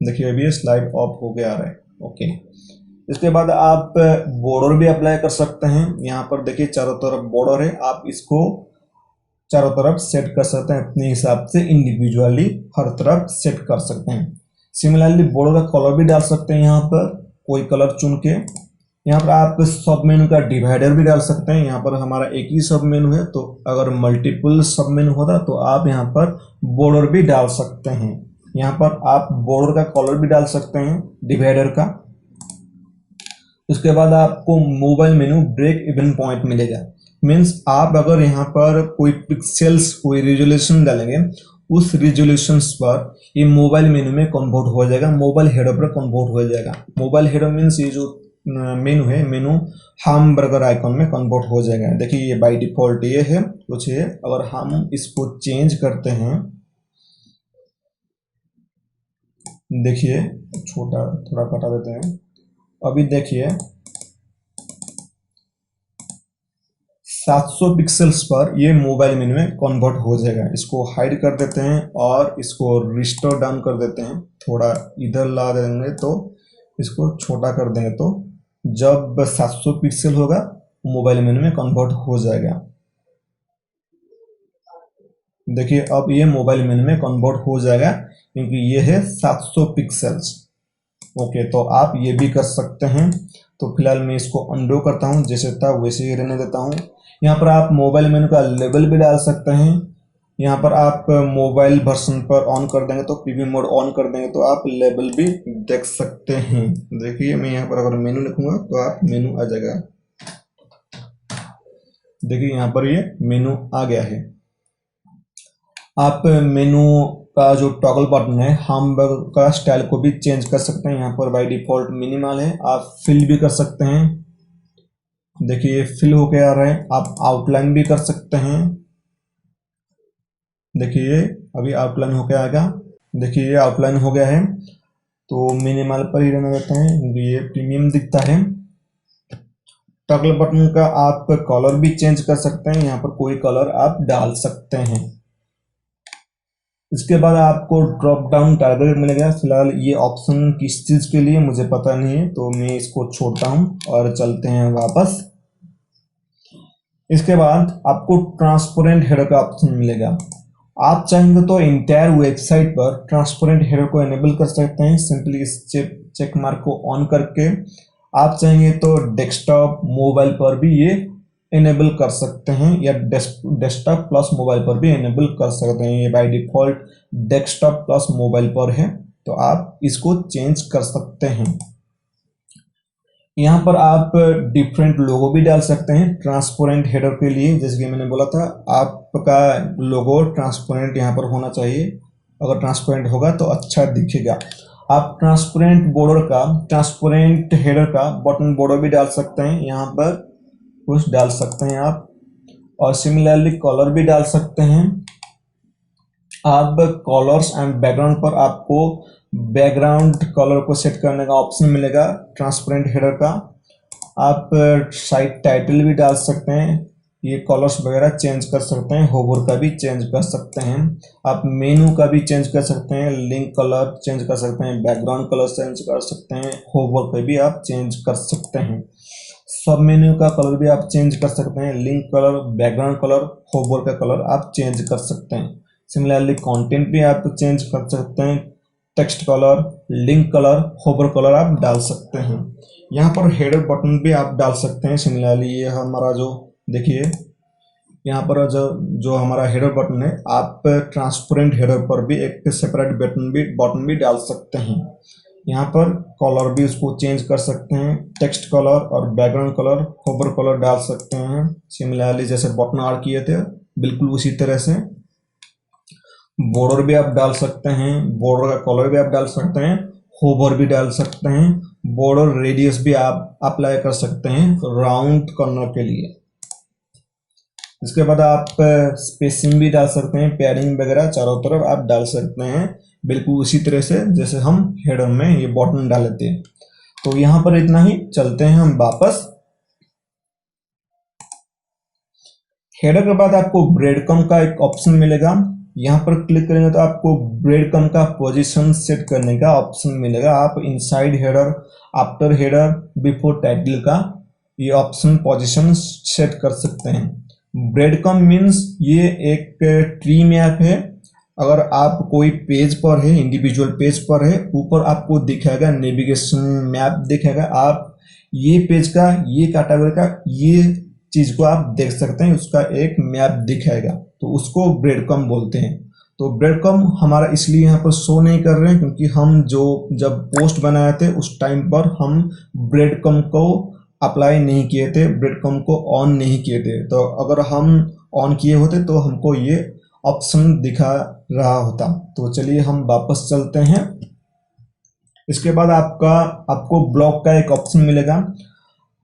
देखिए अभी ये स्लाइड ऑफ होके आ रहा है। ओके, इसके बाद आप बॉर्डर भी अप्लाई कर सकते हैं। यहाँ पर देखिए चारों तरफ बॉर्डर है, आप इसको चारों तरफ सेट कर सकते हैं अपने हिसाब से, इंडिविजुअली हर तरफ सेट कर सकते हैं। सिमिलरली बॉर्डर का कलर भी डाल सकते हैं, यहाँ पर कोई कलर चुन के। यहाँ पर आप सब मेनू का डिवाइडर भी डाल सकते हैं। यहाँ पर हमारा एक ही सब मेनू है, तो अगर मल्टीपल सब मेनू होता तो आप यहाँ पर बॉर्डर भी डाल सकते हैं। यहाँ पर आप बॉर्डर का कलर भी डाल सकते हैं डिवाइडर का। उसके बाद आपको mobile menu break even point मिलेगा, मीन्स आप अगर यहाँ पर कोई पिक्सेल्स, कोई रिजोल्यूशन डालेंगे, उस रिजोल्यूशंस पर ये मोबाइल मेनू में कन्वर्ट हो जाएगा, मोबाइल हेडर पर कन्वर्ट हो जाएगा। मोबाइल हेडर मीन्स ये जो मेनू है, मेनू हम बर्गर आइकॉन में कन्वर्ट हो जाएगा। देखिए ये बाय डिफॉल्ट ये है कुछ है। अगर हम इसको चेंज करते हैं, देखिए छोटा थोड़ा कटा देते हैं। अभी देखिए 700 पिक्सल्स पर ये मोबाइल मेनू में कन्वर्ट हो जाएगा। इसको हाइड कर देते हैं और इसको रिस्टोर डाउन कर देते हैं, थोड़ा इधर ला देंगे तो इसको छोटा कर देंगे, तो जब 700 पिक्सल होगा मोबाइल मेनू में कन्वर्ट हो जाएगा। देखिए अब ये मोबाइल मेनू में कन्वर्ट हो जाएगा क्योंकि ये है 700 पिक्सल्स। ओके, तो आप ये भी कर सकते हैं। तो फिलहाल मैं इसको अनडू करता हूँ, जैसे था वैसे ही रहने देता हूँ। यहाँ पर आप मोबाइल मेनू का लेवल भी डाल सकते हैं। यहाँ पर आप मोबाइल वर्जन पर ऑन कर देंगे तो पीवी मोड ऑन कर देंगे तो आप लेवल भी देख सकते हैं। देखिए मैं यहाँ पर अगर मेनू लिखूंगा तो आप मेनू आ जाएगा। देखिए यहाँ पर ये मेनू आ गया है। आप मेनू का जो टॉगल बटन है हैमबर्गर का स्टाइल को भी चेंज कर सकते हैं। यहाँ पर बाय डिफॉल्ट मिनिमल है, आप फिल भी कर सकते हैं। देखिए फिल होके आ रहा है। आप आउटलाइन भी कर सकते हैं। देखिए अभी आउटलाइन होके आएगा। देखिए ये आउटलाइन हो गया है। तो मिनिमल पर ही रहने देते हैं क्योंकि ये प्रीमियम दिखता है। टॉगल बटन का आप कलर भी चेंज कर सकते हैं। यहाँ पर कोई कलर आप डाल सकते हैं। इसके बाद आपको ड्रॉप डाउन टारगेट मिलेगा। फिलहाल ये ऑप्शन किस चीज़ के लिए मुझे पता नहीं है, तो मैं इसको छोड़ता हूँ और चलते हैं वापस। इसके बाद आपको ट्रांसपेरेंट हेडर का ऑप्शन मिलेगा। आप चाहेंगे तो इंटायर वेबसाइट पर ट्रांसपेरेंट हेडर को एनेबल कर सकते हैं, सिंपली इस चेक मार्क को ऑन करके। आप चाहेंगे तो डेस्कटॉप मोबाइल पर भी ये इनेबल कर सकते हैं या डेस्कटॉप प्लस मोबाइल पर भी इनेबल कर सकते हैं। ये by default desktop plus mobile पर है, तो आप इसको चेंज कर सकते हैं। यहाँ पर आप डिफरेंट लोगो भी डाल सकते हैं ट्रांसपेरेंट हेडर के लिए। जैसे कि मैंने बोला था आपका लोगो ट्रांसपेरेंट यहाँ पर होना चाहिए। अगर ट्रांसपेरेंट होगा तो अच्छा दिखेगा। आप ट्रांसपेरेंट बॉर्डर का, ट्रांसपेरेंट हेडर का बटन बॉर्डर भी डाल सकते हैं। यहाँ पर कुछ डाल सकते हैं आप, और सिमिलरली कलर भी डाल सकते हैं आप। कलर्स एंड बैकग्राउंड पर आपको बैकग्राउंड कलर को सेट करने का ऑप्शन मिलेगा ट्रांसपेरेंट हेडर का। आप साइट टाइटल भी डाल सकते हैं, ये कलर्स वगैरह चेंज कर सकते हैं। होवर का भी चेंज कर सकते हैं आप, मेनू का भी चेंज कर सकते हैं, लिंक कलर चेंज कर सकते हैं, बैकग्राउंड कलर चेंज कर सकते हैं, होवर का भी आप चेंज कर सकते हैं। सब मेन्यू का कलर भी आप चेंज कर सकते हैं, link colour, background colour, hover का कलर आप चेंज कर सकते हैं। सिमिलरली कंटेंट भी आप चेंज कर सकते हैं, text colour, link colour, hover colour आप डाल सकते हैं। यहाँ पर हेडर बटन भी आप डाल सकते हैं। सिमिलरली ये हमारा जो देखिए यहाँ पर जो हमारा हेडर बटन है, आप ट्रांसपेरेंट हेडर पर भी एक सेपरेट बटन भी डाल सकते हैं। यहाँ पर कलर भी उसको चेंज कर सकते हैं, टेक्स्ट कलर और बैकग्राउंड कलर, होवर कलर डाल सकते हैं। सिमिलरली जैसे बटन ऐड किए थे बिल्कुल उसी तरह से। बॉर्डर भी आप डाल सकते हैं, बॉर्डर का कलर भी आप डाल सकते हैं, होवर भी डाल सकते हैं, बॉर्डर रेडियस भी आप अप्लाई कर सकते हैं राउंड करने के लिए। इसके बाद आप स्पेसिंग भी डाल सकते हैं, पैडिंग वगैरह चारों तरफ आप डाल सकते हैं, बिल्कुल उसी तरह से जैसे हम हेडर में ये बटन डाले थे। तो यहाँ पर इतना ही, चलते हैं हम वापस। हेडर के बाद आपको ब्रेड कम का एक ऑप्शन मिलेगा। यहाँ पर क्लिक करेंगे तो आपको ब्रेड कम का पोजीशन सेट करने का ऑप्शन मिलेगा। आप inside header, after header, before title का ये ऑप्शन पोजीशन सेट कर सकते हैं। ब्रेड कम मीन्स ये एक ट्री मैप है। अगर आप कोई पेज पर है, इंडिविजुअल पेज पर है, ऊपर आपको दिखाएगा नेविगेशन मैप दिखाएगा। आप ये पेज का, ये कैटेगरी का, ये चीज को आप देख सकते हैं, उसका एक मैप दिखाएगा, तो उसको ब्रेड कम बोलते हैं। तो ब्रेड कम हमारा इसलिए यहाँ पर शो नहीं कर रहे हैं क्योंकि हम जब पोस्ट बनाए थे उस टाइम पर हम ब्रेड कम को अप्लाई नहीं किए थे, ब्रेड कम को ऑन नहीं किए थे। तो अगर हम ऑन किए होते तो हमको ये ऑप्शन दिखा रहा होता। तो चलिए हम वापस चलते हैं। इसके बाद आपको ब्लॉग का एक ऑप्शन मिलेगा।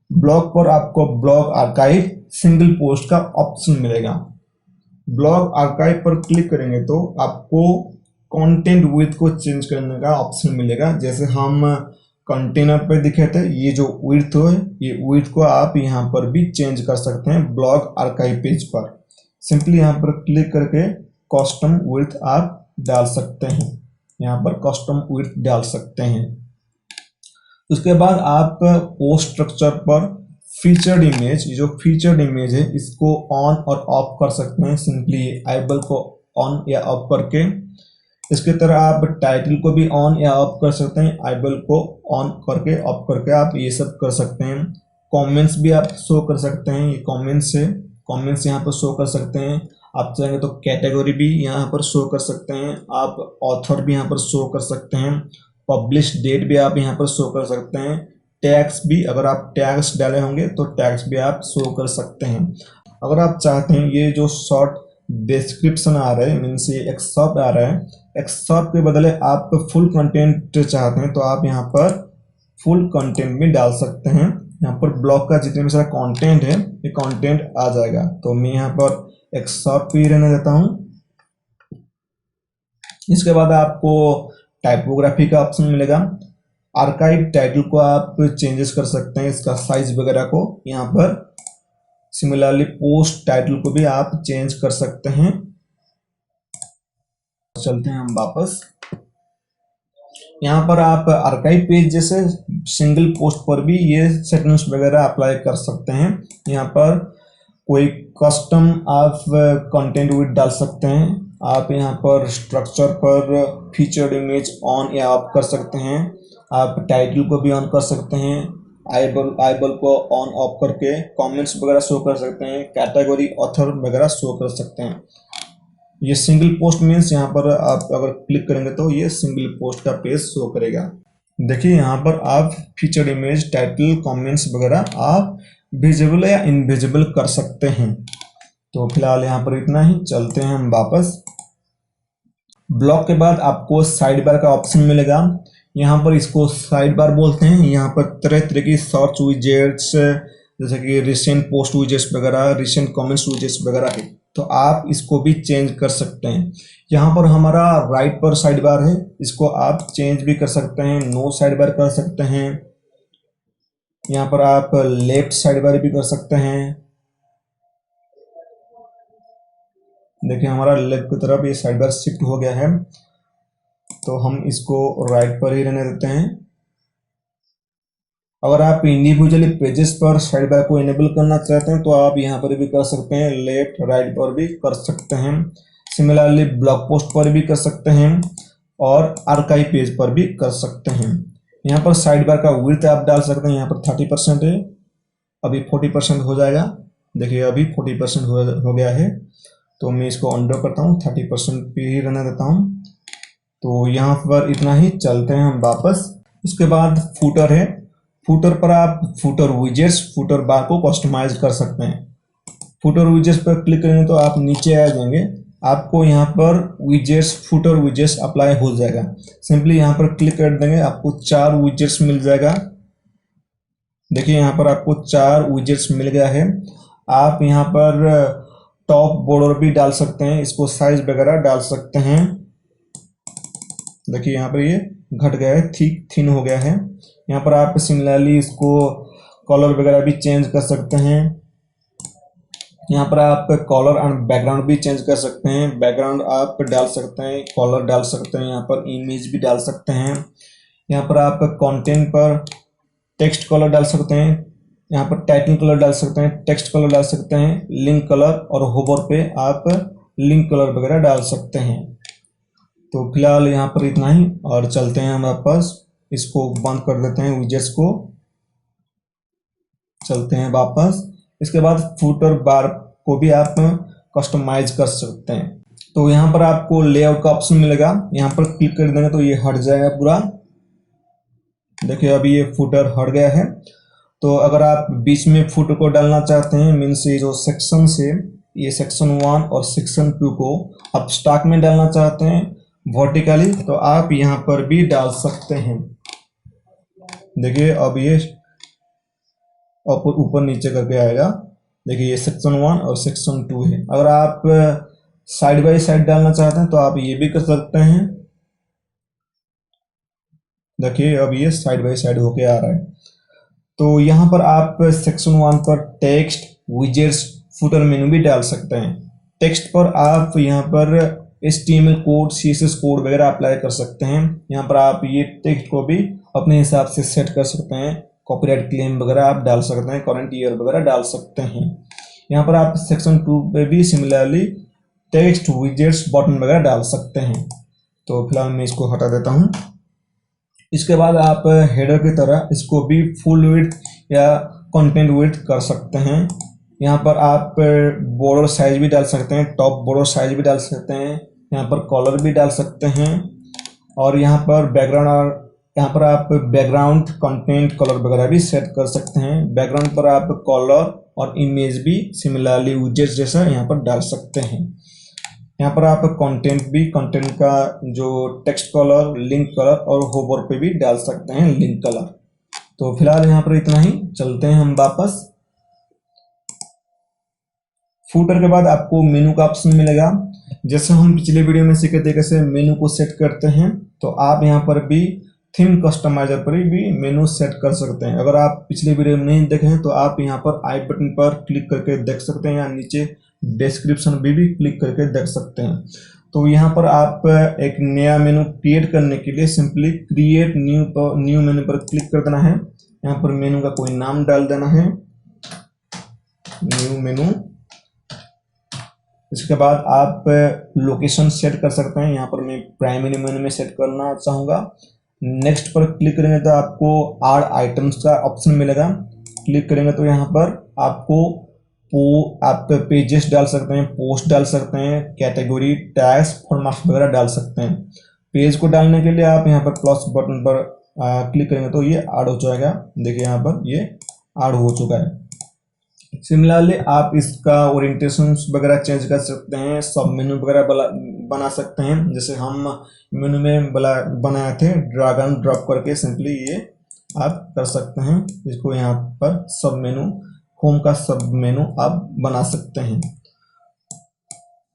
ब्लॉग पर आपको ब्लॉग आर्काइव सिंगल पोस्ट का ऑप्शन मिलेगा। ब्लॉग आर्काइव पर क्लिक करेंगे तो आपको कंटेंट विड्थ को चेंज करने का ऑप्शन मिलेगा। जैसे हम कंटेनर पे दिखे थे, ये जो विड्थ है, ये विड्थ को आप यहाँ पर भी चेंज कर सकते हैं ब्लॉग आर्काइव पेज पर। सिंपली यहाँ पर क्लिक करके कस्टम विड्थ आप डाल सकते हैं, यहाँ पर कस्टम विड्थ डाल सकते हैं। उसके बाद आप पोस्ट स्ट्रक्चर पर फीचर्ड इमेज, ये जो फीचर्ड इमेज है इसको ऑन और ऑफ कर सकते हैं सिंपली आईबल को ऑन या ऑफ करके। इसके तरह आप टाइटल को भी ऑन या ऑफ कर सकते हैं, आईबल को ऑन करके ऑफ करके आप ये सब कर सकते हैं। कमेंट्स भी आप शो कर सकते हैं, ये कमेंट्स है, कमेंट्स यहाँ पर शो कर सकते हैं। आप चाहेंगे तो कैटेगरी भी यहाँ पर शो कर सकते हैं, आप ऑथर भी यहाँ पर शो कर सकते हैं, पब्लिश डेट भी आप यहाँ पर शो कर सकते हैं, टैग्स भी अगर आप टैग्स डाले होंगे तो टैग्स भी आप शो कर सकते हैं। अगर आप चाहते हैं ये जो शॉर्ट डिस्क्रिप्शन आ रहा है मीन्स ये एक्सर्प्ट आ रहा है, एक्सर्प्ट के बदले आप फुल कंटेंट चाहते हैं तो आप यहाँ पर फुल कंटेंट भी डाल सकते हैं। यहाँ पर ब्लॉग का जितने भी सारा कंटेंट है ये कंटेंट आ जाएगा, तो मैं यहाँ पर एक्सर्प्ट भी रहने देता हूँ। इसके बाद आपको टाइपोग्राफी का ऑप्शन मिलेगा। आर्काइव टाइटल को आप चेंजेस कर सकते हैं, इसका साइज वगैरह को यहाँ पर। सिमिलरली पोस्ट टाइटल को भी आप चेंज कर सकते हैं। चलते हैं हम वापस। यहाँ पर आप आर्काइव पेज जैसे सिंगल पोस्ट पर भी ये सेटिंग्स वगैरह अप्लाई कर सकते हैं। यहाँ पर कोई कस्टम आप कंटेंट भी डाल सकते हैं। आप यहाँ पर स्ट्रक्चर पर फीचर्ड इमेज ऑन या ऑफ कर सकते हैं। आप टाइटल को भी ऑन कर सकते हैं, आईबल को ऑन ऑफ करके कमेंट्स वगैरह शो कर सकते हैं, कैटेगरी ऑथर वगैरह शो कर सकते हैं। ये सिंगल पोस्ट मीन्स यहाँ पर आप अगर क्लिक करेंगे तो ये सिंगल पोस्ट का पेज शो करेगा। देखिए यहाँ पर आप फीचर्ड इमेज, टाइटल, कमेंट्स वगैरह आप विजिबल या इनविजिबल कर सकते हैं। तो फिलहाल यहाँ पर इतना ही, चलते हैं हम वापस। ब्लॉक के बाद आपको साइड बार का ऑप्शन मिलेगा। यहाँ पर इसको साइड बार बोलते हैं। यहाँ पर तरह तरह की सर्च विजेट्स जैसे कि रिसेंट पोस्ट विजेट्स वगैरह, रिसेंट कमेंट्स विजेट्स वगैरह है, तो आप इसको भी चेंज कर सकते हैं। यहाँ पर हमारा राइट पर साइड बार है, इसको आप चेंज भी कर सकते हैं, नो साइड बार कर सकते हैं। यहाँ पर आप लेफ्ट साइड बार भी कर सकते हैं। देखिए हमारा लेफ्ट की तरफ ये साइड बार शिफ्ट हो गया है, तो हम इसको राइट पर ही रहने देते हैं। अगर आप इंडिविजुअली पेजेस पर साइड बार को इनेबल करना चाहते हैं तो आप यहाँ पर भी कर सकते हैं, लेफ्ट राइट पर भी कर सकते हैं। सिमिलरली ब्लॉग पोस्ट पर भी कर सकते हैं और आर्काइव पेज पर भी कर सकते हैं। यहाँ पर साइड बार का विड्थ आप डाल सकते हैं, यहाँ पर 30% है, अभी 40% हो जाएगा। देखिए अभी 40% हो गया है, तो मैं इसको अंडर करता हूँ, 30% पे ही रहने देता हूँ। तो यहाँ पर इतना ही, चलते हैं हम वापस। उसके बाद फूटर है। फूटर पर आप फूटर विजेट्स, फूटर बार को कस्टमाइज कर सकते हैं। फूटर विजेट्स पर क्लिक करेंगे तो आप नीचे आ जाएंगे, आपको यहाँ पर विजेट्स, फूटर विजेट्स अप्लाई हो जाएगा। सिंपली यहाँ पर क्लिक कर देंगे, आपको 4 विजेट्स मिल जाएगा। देखिए यहाँ पर आपको 4 विजेट्स मिल गया है। आप यहाँ पर टॉप बॉर्डर भी डाल सकते हैं, इसको साइज वगैरह डाल सकते हैं। देखिए यहाँ पर ये घट गया है, थिक थिन हो गया है। यहाँ पर आप सिमिलरली इसको कलर वगैरह भी चेंज कर सकते हैं। यहाँ पर आप कलर एंड बैकग्राउंड भी चेंज कर सकते हैं, बैकग्राउंड आप डाल सकते हैं, कलर डाल सकते हैं, यहाँ पर इमेज भी डाल सकते हैं। यहाँ पर आप कंटेंट पर टेक्स्ट कलर डाल सकते हैं, यहाँ पर टाइटल कलर डाल सकते हैं, टेक्स्ट कलर डाल सकते हैं, लिंक कलर और होवर पे आप लिंक कलर वगैरह डाल सकते हैं। तो फिलहाल यहाँ पर इतना ही, और चलते हैं हम वापस, इसको बंद कर देते हैं विजेट्स को, चलते हैं वापस। इसके बाद फूटर बार को भी आप कस्टमाइज कर सकते हैं। तो यहाँ पर आपको लेआउट का ऑप्शन मिलेगा, यहाँ पर क्लिक कर देंगे तो ये हट जाएगा पूरा। देखिए अभी ये फूटर हट गया है। तो अगर आप बीच में फूटर को डालना चाहते हैं, मीन्स ये जो सेक्शन से, ये सेक्शन 1 और सेक्शन 2 को आप स्टॉक में डालना चाहते हैं वर्टिकली, तो आप यहाँ पर भी डाल सकते हैं। देखिए अब ये ऊपर नीचे करके आएगा। देखिए ये सेक्शन 1 और सेक्शन 2 है। अगर आप साइड बाय साइड डालना चाहते हैं तो आप ये भी कर सकते हैं। देखिए अब ये साइड बाय साइड होके आ रहा है। तो यहाँ पर आप सेक्शन 1 पर टेक्स्ट, विजेट्स, फुटर मेनू भी डाल सकते हैं। टेक्स्ट पर आप यहाँ पर HTML कोड, CSS कोड वगैरह अप्लाई कर सकते हैं। यहाँ पर आप ये टेक्स्ट को भी अपने हिसाब से सेट कर सकते हैं। कॉपीराइट क्लेम वगैरह आप डाल सकते हैं, करंट ईयर वगैरह डाल सकते हैं। यहाँ पर आप सेक्शन 2 पे भी सिमिलरली टेक्स्ट विजेट्स बटन वगैरह डाल सकते हैं। तो फिलहाल मैं इसको हटा देता हूँ। इसके बाद आप हेडर की तरह इसको भी फुल विड्थ या कंटेंट विड्थ कर सकते हैं। यहाँ पर आप बॉर्डर साइज भी डाल सकते हैं, टॉप बॉर्डर साइज भी डाल सकते हैं, यहाँ पर कलर भी डाल सकते हैं, और यहाँ पर बैकग्राउंड, और यहाँ पर आप बैकग्राउंड कंटेंट कलर वगैरह भी सेट कर सकते हैं। बैकग्राउंड पर आप कलर और इमेज भी सिमिलरली विजेट्स जैसा यहाँ पर डाल सकते हैं। यहाँ पर आप कंटेंट भी, कंटेंट का जो टेक्स्ट कलर, लिंक कलर और होवर पे भी डाल सकते हैं लिंक कलर। तो फिलहाल यहाँ पर इतना ही, चलते हैं हम वापस। फूटर के बाद आपको मेनू का ऑप्शन मिलेगा। जैसे हम पिछले वीडियो में सीखे थे कैसे मेनू को सेट करते हैं, तो आप यहाँ पर भी थीम कस्टमाइजर पर भी मेनू सेट कर सकते हैं। अगर आप पिछले वीडियो में नहीं देखे हैं तो आप यहाँ पर आई बटन पर क्लिक करके देख सकते हैं, या नीचे डिस्क्रिप्शन में भी क्लिक करके देख सकते हैं। तो यहाँ पर आप एक नया मेनू क्रिएट करने के लिए सिंपली क्रिएट न्यू मेनू पर क्लिक कर देना है। यहाँ पर मेनू का कोई नाम डाल देना है, न्यू मेनू। इसके बाद आप लोकेशन सेट कर सकते हैं। यहाँ पर मैं प्राइमरी मेनू में सेट करना चाहूँगा। नेक्स्ट पर क्लिक करेंगे तो आपको ऐड आइटम्स का ऑप्शन मिलेगा। क्लिक करेंगे तो यहाँ पर आपको आप पेजेस डाल सकते हैं, पोस्ट डाल सकते हैं, कैटेगरी, टैग्स, फॉर्मेट्स वगैरह डाल सकते हैं। पेज को डालने के लिए आप यहाँ पर प्लस बटन पर क्लिक करेंगे तो ये ऐड हो जाएगा। देखिए यहाँ पर ये ऐड हो चुका है। सिमिलरली आप इसका ओरिएंटेशन वगैरह चेंज कर सकते हैं, सब मेनू वगैरह बना सकते हैं। जैसे हम मेनू में बनाए थे ड्रैग एंड ड्रॉप करके, सिंपली ये आप कर सकते हैं। इसको यहाँ पर सब मेनू, होम का सब मेनू आप बना सकते हैं।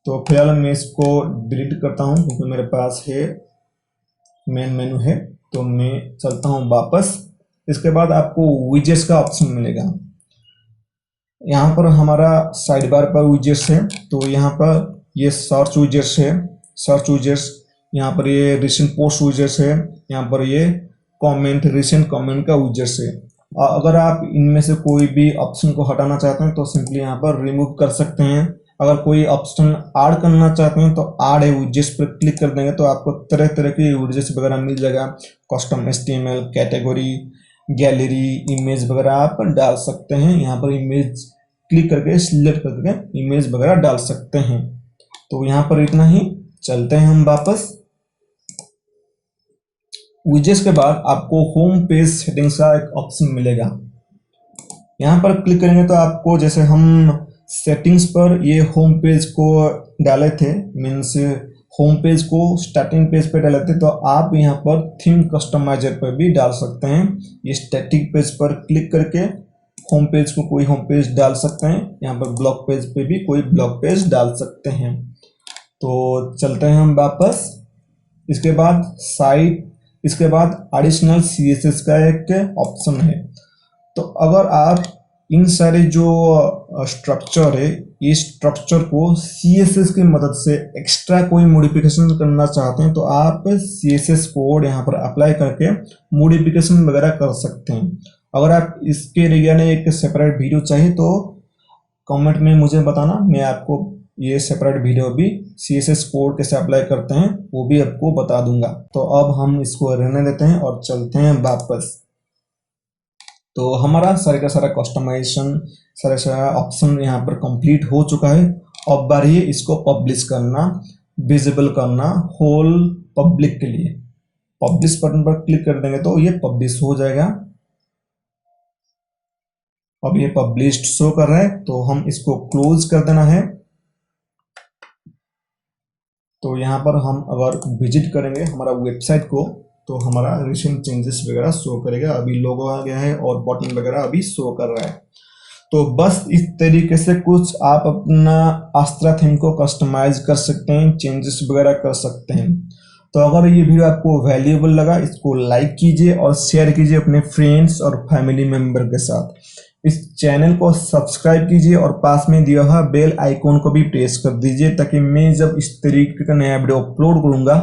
तो फिलहाल मैं इसको डिलीट करता हूँ क्योंकि मेरे पास है मेन मेनू है। तो मैं चलता हूँ वापस। इसके बाद आपको विजेट्स का ऑप्शन मिलेगा। यहाँ पर हमारा साइड बार पर विजेट्स है, तो यहाँ पर ये सर्च विजेट्स है, सर्च विजेट्स। यहाँ पर ये रिसेंट पोस्ट विजेट्स है, यहाँ पर ये कमेंट, रिसेंट कमेंट का विजेट्स है। अगर आप इनमें से कोई भी ऑप्शन को हटाना चाहते हैं तो सिंपली यहाँ पर रिमूव कर सकते हैं। अगर कोई ऑप्शन ऐड करना चाहते हैं तो ऐड है विजेट्स पर क्लिक कर देंगे तो आपको तरह तरह के विजेट्स वगैरह मिल जाएगा। Custom HTML, category, gallery, image वगैरह आप डाल सकते हैं। यहाँ पर इमेज क्लिक करके सिलेक्ट करके इमेज वगैरह डाल सकते हैं। तो यहाँ पर इतना ही, चलते हैं हम वापस। विजेट्स के बाद आपको होम पेज सेटिंग्स का एक ऑप्शन मिलेगा। यहाँ पर क्लिक करेंगे तो आपको, जैसे हम सेटिंग्स पर ये होम पेज को डाले थे, मीन्स होम पेज को स्टार्टिंग पेज पे डाले थे, तो आप यहाँ पर थीम कस्टमाइजर पर भी डाल सकते हैं। ये स्टैटिक पेज पर क्लिक करके होम पेज को कोई होम पेज डाल सकते हैं। यहाँ पर ब्लॉग पेज पे भी कोई ब्लॉग पेज डाल सकते हैं। तो चलते हैं हम वापस। इसके बाद इसके बाद एडिशनल CSS का एक ऑप्शन है। तो अगर आप इन सारे जो स्ट्रक्चर है, इस स्ट्रक्चर को CSS की मदद से एक्स्ट्रा कोई मॉडिफिकेशन करना चाहते हैं तो आप CSS कोड यहाँ पर अप्लाई करके मॉडिफिकेशन वगैरह कर सकते हैं। अगर आप इसके रिगार्डिंग एक सेपरेट वीडियो चाहिए तो कमेंट में मुझे बताना, मैं आपको ये सेपरेट वीडियो भी CSS कोड कैसे अप्लाई करते हैं वो भी आपको बता दूंगा। तो अब हम इसको रहने देते हैं और चलते हैं वापस। तो हमारा सारे का सारा कस्टमाइजेशन, सारा ऑप्शन यहाँ पर कंप्लीट हो चुका है। अब बारी है इसको पब्लिश करना, विजिबल करना होल पब्लिक के लिए। पब्लिश बटन पर क्लिक कर देंगे तो ये पब्लिश हो जाएगा। अब ये पब्लिश्ड शो कर रहा है तो हम इसको क्लोज कर देना है। तो यहाँ पर हम अगर विजिट करेंगे हमारा वेबसाइट को तो हमारा रिसेंट चेंजेस वगैरह शो करेगा। अभी लोगो आ गया है और बटन वगैरह अभी शो कर रहा है। तो बस इस तरीके से कुछ आप अपना आस्त्रा थीम को कस्टमाइज कर सकते हैं, चेंजेस वगैरह कर सकते हैं। तो अगर ये वीडियो आपको वैल्यूएबल लगा, इसको लाइक कीजिए और शेयर कीजिए अपने फ्रेंड्स और फैमिली मेंबर के साथ। इस चैनल को सब्सक्राइब कीजिए और पास में दिया हुआ बेल आइकॉन को भी प्रेस कर दीजिए ताकि मैं जब इस तरीके का नया वीडियो अपलोड करूंगा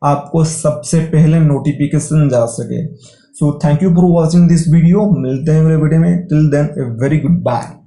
आपको सबसे पहले नोटिफिकेशन जा सके। So thank you for watching this video. मिलते हैं अगले वीडियो में। Till then a very good bye.